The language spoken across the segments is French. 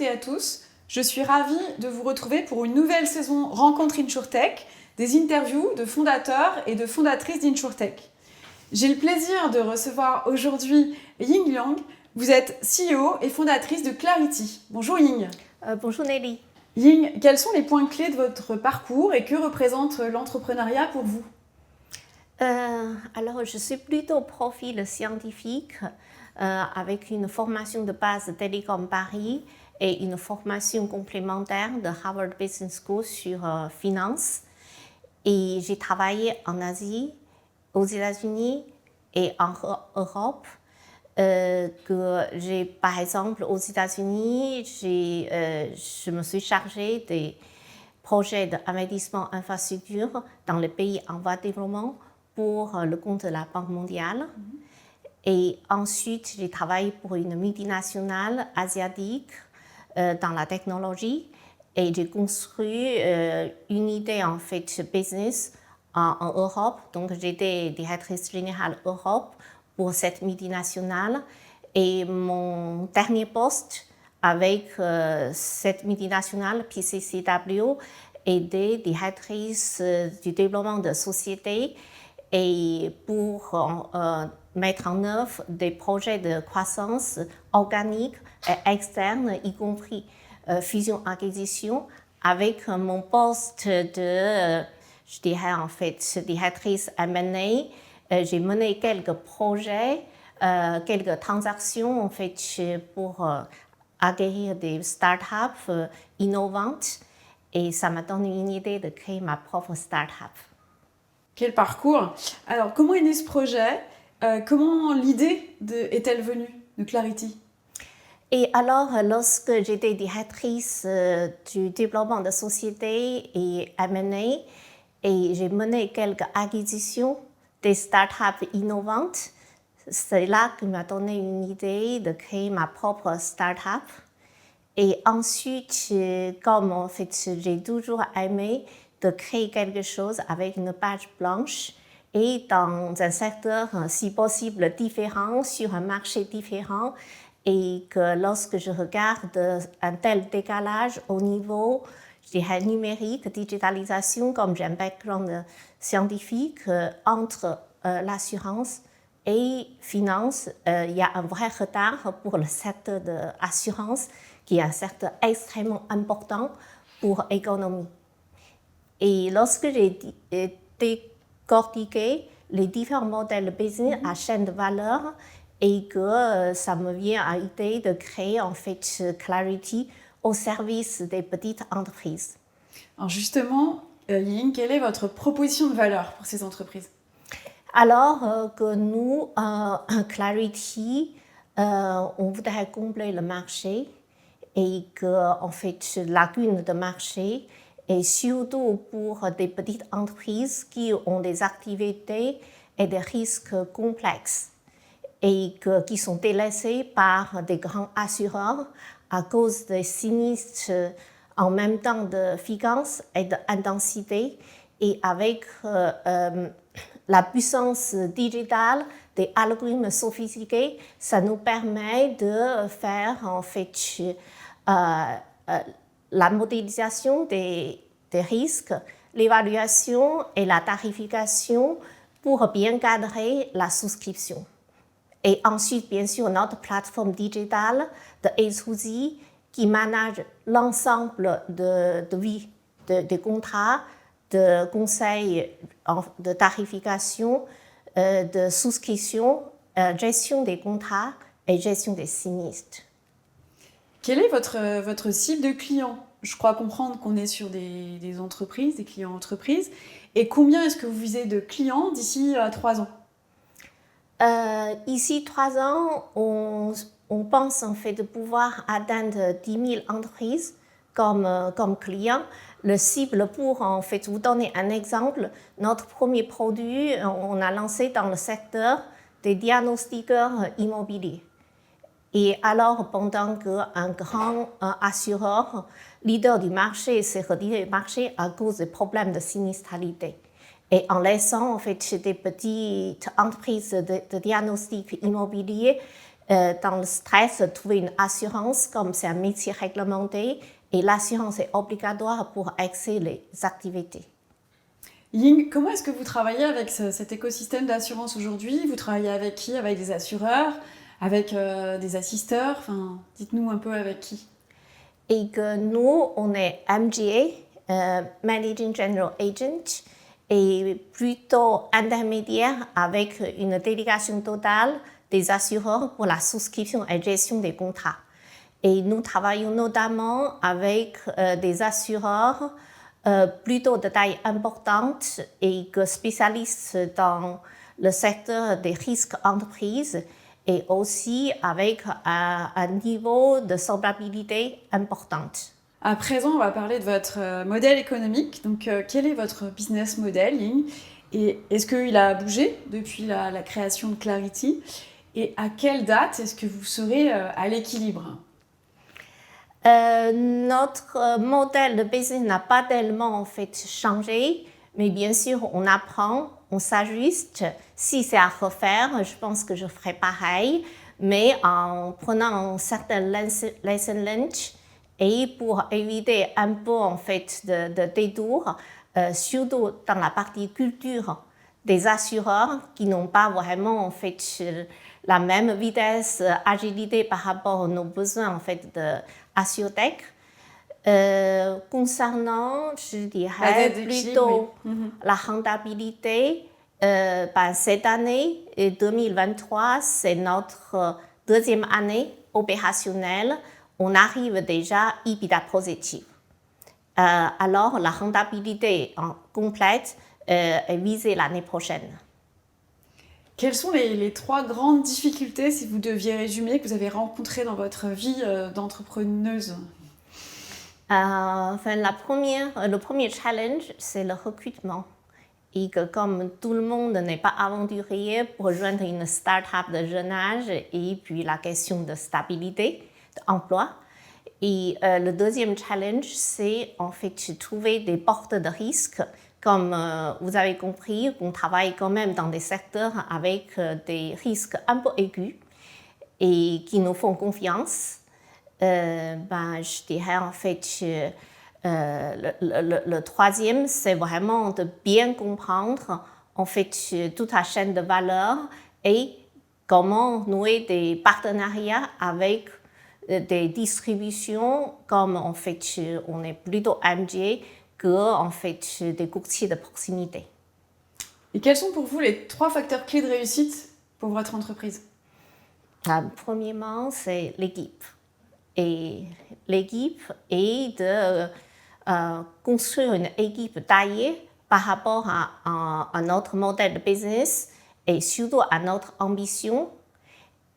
toutes et à tous, je suis ravie de vous retrouver pour une nouvelle saison Rencontre InsurTech, des interviews de fondateurs et de fondatrices d'InsurTech. J'ai le plaisir de recevoir aujourd'hui Ying Liang. Vous êtes CEO et fondatrice de Clarity. Bonjour Ying. Bonjour Nelly. Ying, quels sont les points clés de votre parcours et que représente l'entrepreneuriat pour vous ? Alors, je suis plutôt profil scientifique avec une formation de base de Télécom Paris et une formation complémentaire de Harvard Business School sur finance. Et j'ai travaillé en Asie, aux États-Unis et en Europe. Par exemple, aux États-Unis, je me suis chargée des projets d'investissement infrastructure dans les pays en voie de développement pour le compte de la Banque mondiale. Et ensuite, j'ai travaillé pour une multinationale asiatique dans la technologie et j'ai construit une idée en fait business en Europe. Donc, j'étais directrice générale Europe pour cette multinationale. Et mon dernier poste avec cette multinationale, PCCW, était directrice du développement de sociétés et pour mettre en œuvre des projets de croissance organique et externe, y compris fusion-acquisition, avec mon poste de, je dirais en fait, directrice M&A. J'ai mené quelques projets, quelques transactions en fait pour acquérir des startups innovantes et ça m'a donné une idée de créer ma propre startup. Quel parcours! Alors, comment est né ce projet? Comment l'idée est-elle venue de Clarity? Et alors, lorsque j'étais directrice du développement de sociétés et M&A, et j'ai mené quelques acquisitions des startups innovantes, c'est là que m'a donné une idée de créer ma propre startup. Et ensuite, comme en fait, j'ai toujours aimé de créer quelque chose avec une page blanche et dans un secteur, si possible, différent, sur un marché différent, et que lorsque je regarde un tel décalage au niveau, je dirais, numérique, digitalisation, comme j'ai un background scientifique, entre l'assurance et finance, il y a un vrai retard pour le secteur de l'assurance, qui est un secteur extrêmement important pour l'économie. Et lorsque j'ai décortiqué les différents modèles de business à chaîne de valeur et que ça me vient à l'idée de créer en fait Clarity au service des petites entreprises. Alors justement, Ying, quelle est votre proposition de valeur pour ces entreprises? Alors que nous, Clarity, on voudrait combler le marché et que en fait lacune de marché et surtout pour des petites entreprises qui ont des activités et des risques complexes et qui sont délaissés par des grands assureurs à cause des sinistres en même temps de fréquence et d'intensité et avec la puissance digitale des algorithmes sophistiqués, ça nous permet de faire en fait la modélisation des risques, l'évaluation et la tarification pour bien cadrer la souscription. Et ensuite, bien sûr, notre plateforme digitale de A2Z qui manage l'ensemble de contrats, de conseils de tarification, de souscription, gestion des contrats et gestion des sinistres. Quel est votre cible de clients? Je crois comprendre qu'on est sur des entreprises, des clients entreprises. Et combien est-ce que vous visez de clients d'ici 3 ans? Ici, 3 ans, on pense en fait de pouvoir atteindre 10 000 entreprises comme clients. Le cible pour en fait vous donner un exemple, notre premier produit, on a lancé dans le secteur des diagnostiqueurs immobiliers. Et alors, pendant qu'un grand assureur, leader du marché, s'est retiré du marché à cause des problèmes de sinistralité. Et en laissant en fait des petites entreprises de diagnostic immobilier dans le stress, trouver une assurance comme c'est un métier réglementé et l'assurance est obligatoire pour accéder les activités. Ying, comment est-ce que vous travaillez avec cet écosystème d'assurance aujourd'hui? Vous travaillez avec qui? Avec des assureurs? Avec des assisteurs? Enfin, dites-nous un peu avec qui. Et que nous, on est MGA, Managing General Agent, et plutôt intermédiaire avec une délégation totale des assureurs pour la souscription et gestion des contrats. Et nous travaillons notamment avec des assureurs plutôt de taille importante et que spécialistes dans le secteur des risques entreprises et aussi avec un niveau de solvabilité importante. À présent, on va parler de votre modèle économique. Donc, quel est votre business model, Ying? Et est-ce qu'il a bougé depuis la création de Clarity? Et à quelle date est-ce que vous serez à l'équilibre? Notre modèle de business n'a pas tellement en fait changé, mais bien sûr, on apprend, on s'ajuste. Si c'est à refaire, je pense que je ferai pareil, mais en prenant certains lessons learned et pour éviter un peu en fait de détours, surtout dans la partie culture des assureurs qui n'ont pas vraiment en fait la même vitesse, agilité par rapport à nos besoins en fait de AssurTech. Concernant, je dirais plutôt la rentabilité, cette année 2023, c'est notre deuxième année opérationnelle. On arrive déjà EBITDA positif. Alors la rentabilité complète est visée l'année prochaine. Quelles sont les 3 grandes difficultés, si vous deviez résumer, que vous avez rencontrées dans votre vie d'entrepreneuse? Le premier challenge, c'est le recrutement. Et que comme tout le monde n'est pas aventurier pour rejoindre une start-up de jeune âge, et puis la question de stabilité, d'emploi. Et le deuxième challenge, c'est en fait trouver des portes de risque. Comme vous avez compris, on travaille quand même dans des secteurs avec des risques un peu aigus et qui nous font confiance. Je dirais en fait le troisième, c'est vraiment de bien comprendre en fait toute la chaîne de valeur et comment nouer des partenariats avec des distributions comme en fait on est plutôt MGA que en fait des courtiers de proximité. Et quels sont pour vous les 3 facteurs clés de réussite pour votre entreprise? Premièrement, c'est l'équipe. Et l'équipe est de construire une équipe taillée par rapport à notre modèle de business et surtout à notre ambition.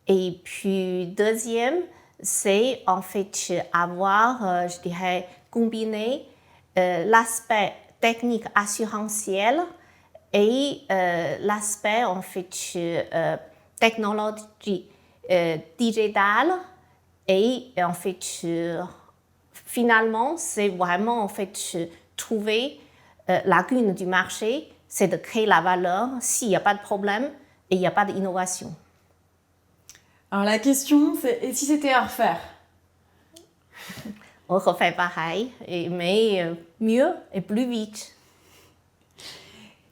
Et puis deuxième, c'est en fait avoir, je dirais, combiné l'aspect technique assurantiel et l'aspect en fait technologie digitale. Et en fait, finalement, c'est vraiment en fait trouver la lacune du marché, c'est de créer la valeur s'il n'y a pas de problème et il n'y a pas d'innovation. Alors la question, c'est et si c'était à refaire? On refait pareil, mais mieux et plus vite.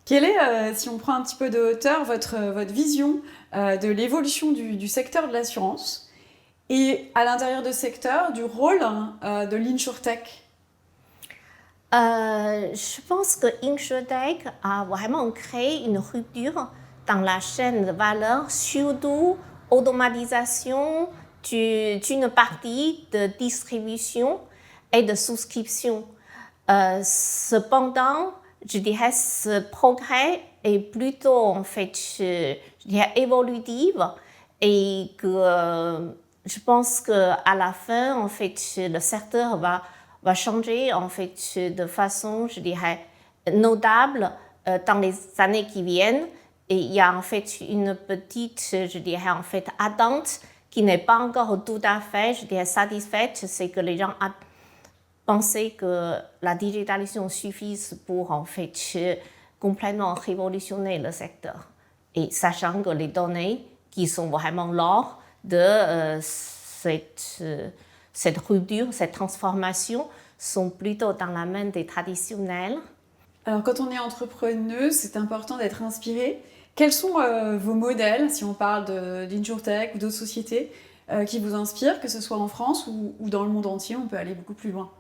Quelle est, si on prend un petit peu de hauteur, votre vision de l'évolution du secteur de l'assurance et à l'intérieur de ce secteur, du rôle de l'InsurTech? Je pense que InsurTech a vraiment créé une rupture dans la chaîne de valeur, surtout automatisation d'une partie de distribution et de souscription. Cependant, je dirais que ce progrès est plutôt en fait, je dirais, évolutif et que je pense qu'à la fin, en fait, le secteur va changer en fait de façon, je dirais, notable dans les années qui viennent. Et il y a en fait une petite, je dirais, en fait, attente qui n'est pas encore tout à fait, je dirais, satisfaite. C'est que les gens pensaient que la digitalisation suffise pour en fait complètement révolutionner le secteur. Et sachant que les données qui sont vraiment l'or, de cette rupture, cette transformation sont plutôt dans la main des traditionnels. Alors quand on est entrepreneuse, c'est important d'être inspiré. Quels sont vos modèles, si on parle d'InsurTech ou d'autres sociétés, qui vous inspirent, que ce soit en France ou dans le monde entier? On peut aller beaucoup plus loin.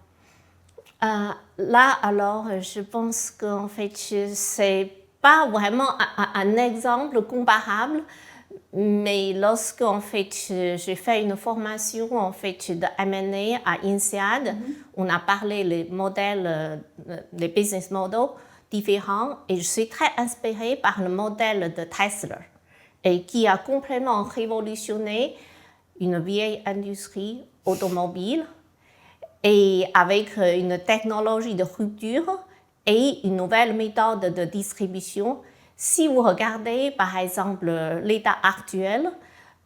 Là, alors, je pense qu'en fait, c'est pas vraiment un exemple comparable, mais lorsque en fait, j'ai fait une formation en fait, de M&A à INSEAD, on a parlé les modèles, les business models différents, et je suis très inspirée par le modèle de Tesla, et qui a complètement révolutionné une vieille industrie automobile, et avec une technologie de rupture et une nouvelle méthode de distribution. Si vous regardez par exemple l'état actuel,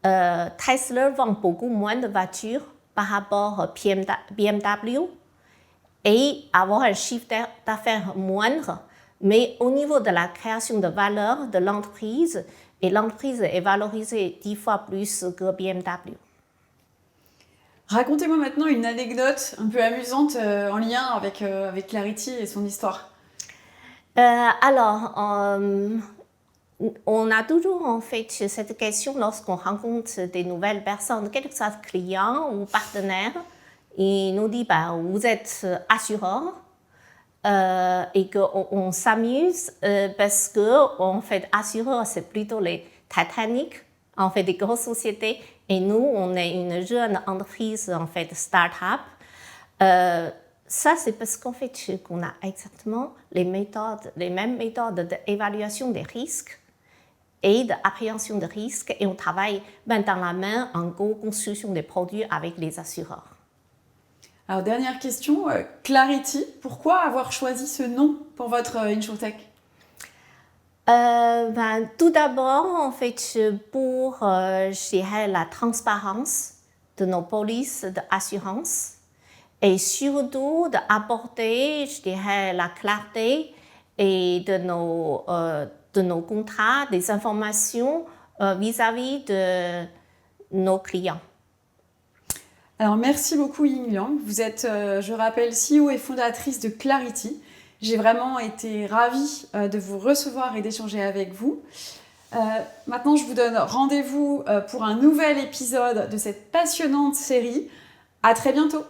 Tesla vend beaucoup moins de voitures par rapport à BMW et avoir un chiffre d'affaires moindre, mais au niveau de la création de valeur de l'entreprise, et l'entreprise est valorisée 10 fois plus que BMW. Racontez-moi maintenant une anecdote un peu amusante en lien avec Clarity et son histoire. On a toujours en fait cette question lorsqu'on rencontre des nouvelles personnes, quels que soient clients ou partenaires. Ils nous disent vous êtes assureur et qu'on s'amuse parce que en fait assureur c'est plutôt les Titanic, en fait des grosses sociétés, et nous on est une jeune entreprise en fait start-up. Ça, c'est parce qu'en fait, qu'on a exactement les mêmes méthodes d'évaluation des risques et d'appréhension de risques, et on travaille main dans la main en co-construction des produits avec les assureurs. Alors, dernière question, Clarity, pourquoi avoir choisi ce nom pour votre InsurTech? Tout d'abord, en fait, pour, je dirais, la transparence de nos polices d'assurance, et surtout d'apporter, je dirais, la clarté et de nos contrats, des informations vis-à-vis de nos clients. Alors, merci beaucoup Ying Liang. Vous êtes, je rappelle, CEO et fondatrice de Clarity. J'ai vraiment été ravie de vous recevoir et d'échanger avec vous. Maintenant, je vous donne rendez-vous pour un nouvel épisode de cette passionnante série. À très bientôt.